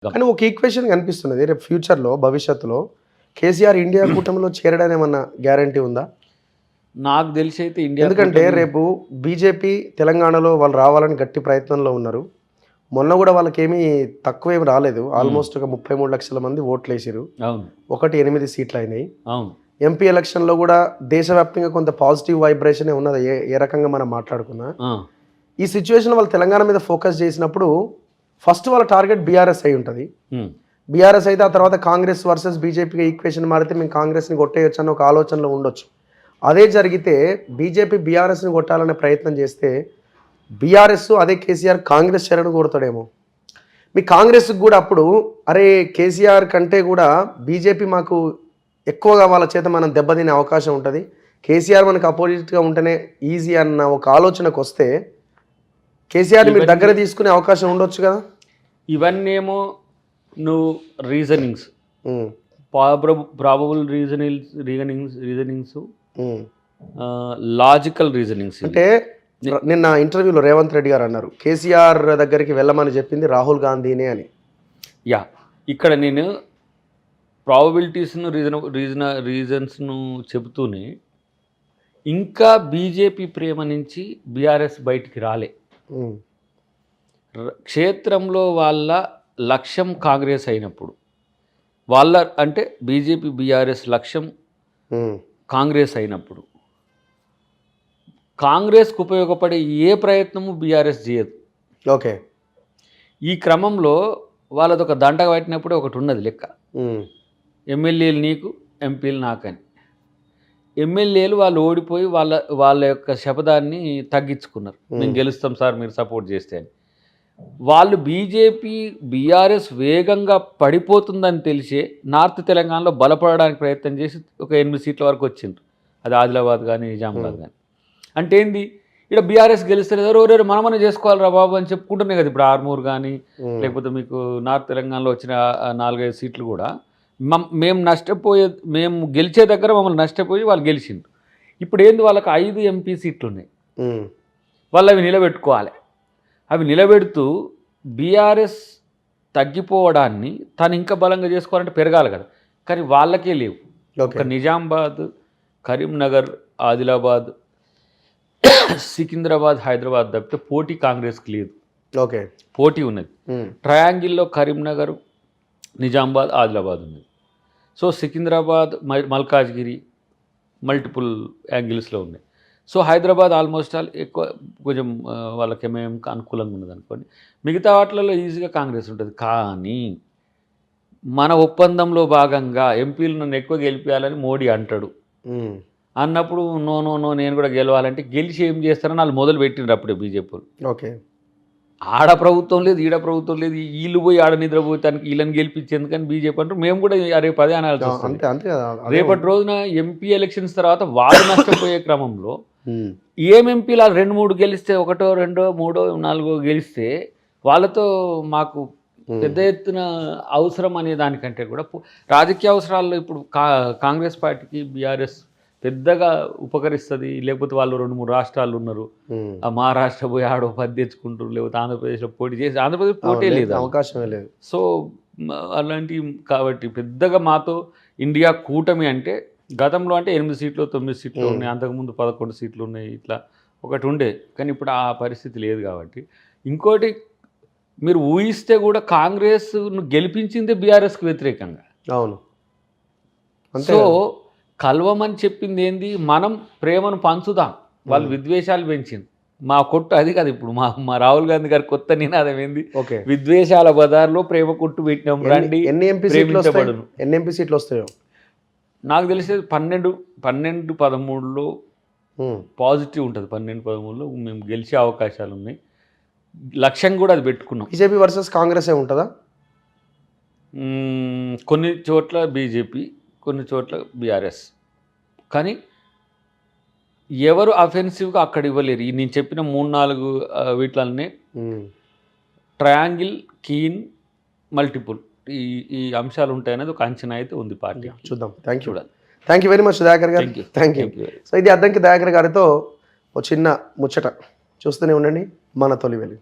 కానీ ఒక ఈక్వేషన్ కనిపిస్తున్నది రేపు ఫ్యూచర్లో భవిష్యత్తులో కేసీఆర్ ఇండియా కూటమిలో చేరడానికి ఏమన్నా గ్యారంటీ ఉందా? నాకు తెలిసి అయితే ఇండియా ఎందుకంటే రేపు బీజేపీ తెలంగాణలో వాళ్ళు రావాలని గట్టి ప్రయత్నంలో ఉన్నారు. మొన్న కూడా వాళ్ళకేమీ తక్కువేమి రాలేదు. ఆల్మోస్ట్ ఒక 33 లక్షల మంది ఓట్లు వేసారు. అవును 8 సీట్లు అయినాయి. అవును ఎంపీ ఎలక్షన్లో కూడా దేశవ్యాప్తంగా కొంత పాజిటివ్ వైబ్రేషనే ఉన్నది. ఏ రకంగా మనం మాట్లాడుకున్నా ఈ సిచ్యువేషన్ వాళ్ళు తెలంగాణ మీద ఫోకస్ చేసినప్పుడు ఫస్ట్ వాళ్ళ టార్గెట్ బీఆర్ఎస్ అయి ఉంటుంది. బీఆర్ఎస్ అయితే ఆ తర్వాత కాంగ్రెస్ వర్సెస్ బీజేపీగా ఈక్వేషన్ మారితే మేము కాంగ్రెస్ని కొట్టేయచ్చు అన్న ఒక ఆలోచనలో ఉండొచ్చు. అదే జరిగితే బీజేపీ బీఆర్ఎస్ని కొట్టాలనే ప్రయత్నం చేస్తే బీఆర్ఎస్ అదే కేసీఆర్ కాంగ్రెస్ చేరను కోరుతాడేమో. మీ కాంగ్రెస్కి కూడా అప్పుడు అరే కేసీఆర్ కంటే కూడా బీజేపీ మాకు ఎక్కువగా వాళ్ళ చేత మనం దెబ్బతినే అవకాశం ఉంటుంది, కేసీఆర్ మనకు అపోజిట్గా ఉంటేనే ఈజీ అన్న ఒక ఆలోచనకు వస్తే కేసీఆర్ని మీరు దగ్గర తీసుకునే అవకాశం ఉండొచ్చు కదా. ఇవన్నీ ఏమో నువ్వు reasonings, probable reasonings logical reasonings. అంటే నిన్న ఇంటర్వ్యూలో రేవంత్ రెడ్డి గారు అన్నారు కేసీఆర్ దగ్గరికి వెళ్ళమని చెప్పింది రాహుల్ గాంధీనే అని. యా ఇక్కడ నేను ప్రాబబిలిటీస్ను రీజన్స్ను చెబుతూనే ఇంకా బీజేపీ ప్రేమ నుంచి బీఆర్ఎస్ బయటికి రాలే. క్షేత్రంలో వాళ్ళ లక్ష్యం కాంగ్రెస్ అయినప్పుడు వాళ్ళ అంటే బీజేపీ బీఆర్ఎస్ లక్ష్యం కాంగ్రెస్ అయినప్పుడు కాంగ్రెస్కు ఉపయోగపడే ఏ ప్రయత్నము బీఆర్ఎస్ చేయదు. ఓకే ఈ క్రమంలో వాళ్ళది ఒక దండ పట్టినప్పుడు ఒకటి ఉన్నది లెక్క, ఎమ్మెల్యేలు నీకు ఎంపీలు నాకని. ఎమ్మెల్యేలు వాళ్ళు ఓడిపోయి వాళ్ళ యొక్క శపథాన్ని తగ్గించుకున్నారు, మేము గెలుస్తాం సార్ మీరు సపోర్ట్ చేస్తే అని. వాళ్ళు బీజేపీ బీఆర్ఎస్ వేగంగా పడిపోతుందని తెలిసే నార్త్ తెలంగాణలో బలపడడానికి ప్రయత్నం చేసి ఒక 8 సీట్ల వరకు వచ్చిండ్రు. అది ఆదిలాబాద్ కానీ నిజామాబాద్ కానీ. అంటే ఏంది ఇక్కడ బీఆర్ఎస్ గెలిస్తే ఎవరెవరు మనమనే చేసుకోవాలిరా బాబు అని చెప్పుకుంటున్నాయి కదా. ఇప్పుడు ఆర్మూర్ కానీ లేకపోతే మీకు నార్త్ తెలంగాణలో వచ్చిన 4-5 సీట్లు కూడా మేము గెలిచే దగ్గర మమ్మల్ని నష్టపోయి వాళ్ళు గెలిచిండ్రు. ఇప్పుడు ఏంది వాళ్ళకి 5 ఎంపీ సీట్లు ఉన్నాయి, వాళ్ళు అవి నిలబెట్టుకోవాలి. అవి నిలబెడుతూ బీఆర్ఎస్ తగ్గిపోవడాన్ని తను ఇంకా బలంగా చేసుకోవాలంటే పెరగాలి కదా, కానీ వాళ్ళకే లేవు. ఒక నిజామాబాద్, కరీంనగర్, ఆదిలాబాద్, సికింద్రాబాద్, హైదరాబాద్ తప్పితే పోటీ కాంగ్రెస్కి లేదు. ఓకే పోటీ ఉన్నది ట్రయాంగిల్లో కరీంనగర్, నిజామాబాద్, ఆదిలాబాద్ ఉన్నది. సో సికింద్రాబాద్, మల్కాజ్గిరి మల్టిపుల్ యాంగిల్స్లో ఉన్నాయి. సో హైదరాబాద్ ఆల్మోస్ట్ ఆల్ ఎక్కువ కొంచెం వాళ్ళకి ఏమేమి అనుకూలంగా ఉన్నది అనుకోండి. మిగతా వాటిలలో ఈజీగా కాంగ్రెస్ ఉంటుంది. కానీ మన ఒప్పందంలో భాగంగా ఎంపీలు నన్ను ఎక్కువ గెలిపించాలని మోడీ అంటాడు. అన్నప్పుడు నో నో నో నేను కూడా గెలవాలంటే గెలిచి ఏం చేస్తారని వాళ్ళు మొదలు పెట్టిండ్రు అప్పుడే బీజేపీ. ఓకే ఆడ ప్రభుత్వం లేదు, ఈడ ప్రభుత్వం లేదు, వీళ్ళు పోయి ఆడ నిద్రపోతానికి వీళ్ళని గెలిపించేందుకని బీజేపీ అంటారు. మేము కూడా రేపు అదే అనాల్సి వస్తుంది. రేపటి రోజున ఎంపీ ఎలక్షన్స్ తర్వాత వాళ్ళు నష్టపోయే క్రమంలో ఏం ఎంపీలు 2-3 గెలిస్తే 1, 2, 3, 4 గెలిస్తే వాళ్ళతో మాకు పెద్ద ఎత్తున అవసరం అనే దానికంటే కూడా రాజకీయ అవసరాల్లో ఇప్పుడు కాంగ్రెస్ పార్టీకి బీఆర్ఎస్ పెద్దగా ఉపకరిస్తుంది. లేకపోతే వాళ్ళు 2-3 రాష్ట్రాలు ఉన్నారు, ఆ మహారాష్ట్ర పోయి ఆడో 10 తెచ్చుకుంటారు, లేకపోతే ఆంధ్రప్రదేశ్లో పోటీ చేసి ఆంధ్రప్రదేశ్ పోటీ లేదు, అవకాశమే లేదు. సో అలాంటివి కాబట్టి పెద్దగా మాతో ఇండియా కూటమి అంటే గతంలో అంటే 8 సీట్లు 9 సీట్లు ఉన్నాయి, అంతకుముందు 11 సీట్లు ఉన్నాయి, ఇట్లా ఒకటి ఉండే. కానీ ఇప్పుడు ఆ పరిస్థితి లేదు. కాబట్టి ఇంకోటి మీరు ఊహిస్తే కూడా కాంగ్రెస్ను గెలిపించిందే బీఆర్ఎస్కి వ్యతిరేకంగా. అవును. సో కలవమని చెప్పింది ఏంది, మనం ప్రేమను పంచుదాం, వాళ్ళు విద్వేషాలు పెంచింది. మా కొట్టు అది కాదు. ఇప్పుడు మా రాహుల్ గాంధీ గారి కొత్త నినాదం ఏంది, విద్వేషాల బజార్లో ప్రేమ కొట్టు పెట్టినాం రండి. ఎన్ని ఎంపీ సీట్లు వస్తాయో నాకు తెలిసేది 12-13లో పాజిటివ్ ఉంటుంది. 12-13లో మేము గెలిచే అవకాశాలు ఉన్నాయి. లక్ష్యం కూడా అది పెట్టుకున్నాం. బీజేపీ వర్సెస్ కాంగ్రెస్ ఉంటుందా? కొన్ని చోట్ల బీజేపీ, కొన్ని చోట్ల బీఆర్ఎస్. కానీ ఎవరు అఫెన్సివ్గా అక్కడ ఇవ్వలేరు. ఈ నేను చెప్పిన 3-4 వీటిలనే ట్రయాంగిల్, కీన్, మల్టిపుల్ ఈ అంశాలు ఉంటాయనేది ఒక అంచనా అయితే ఉంది పార్టీ. చూద్దాం. Thank you very much Dayakar గారు. Thank you. సో ఇది అద్దంకి దయాకర్ గారితో ఒక చిన్న ముచ్చట. చూస్తూనే ఉండండి మన తొలి వెలుగు.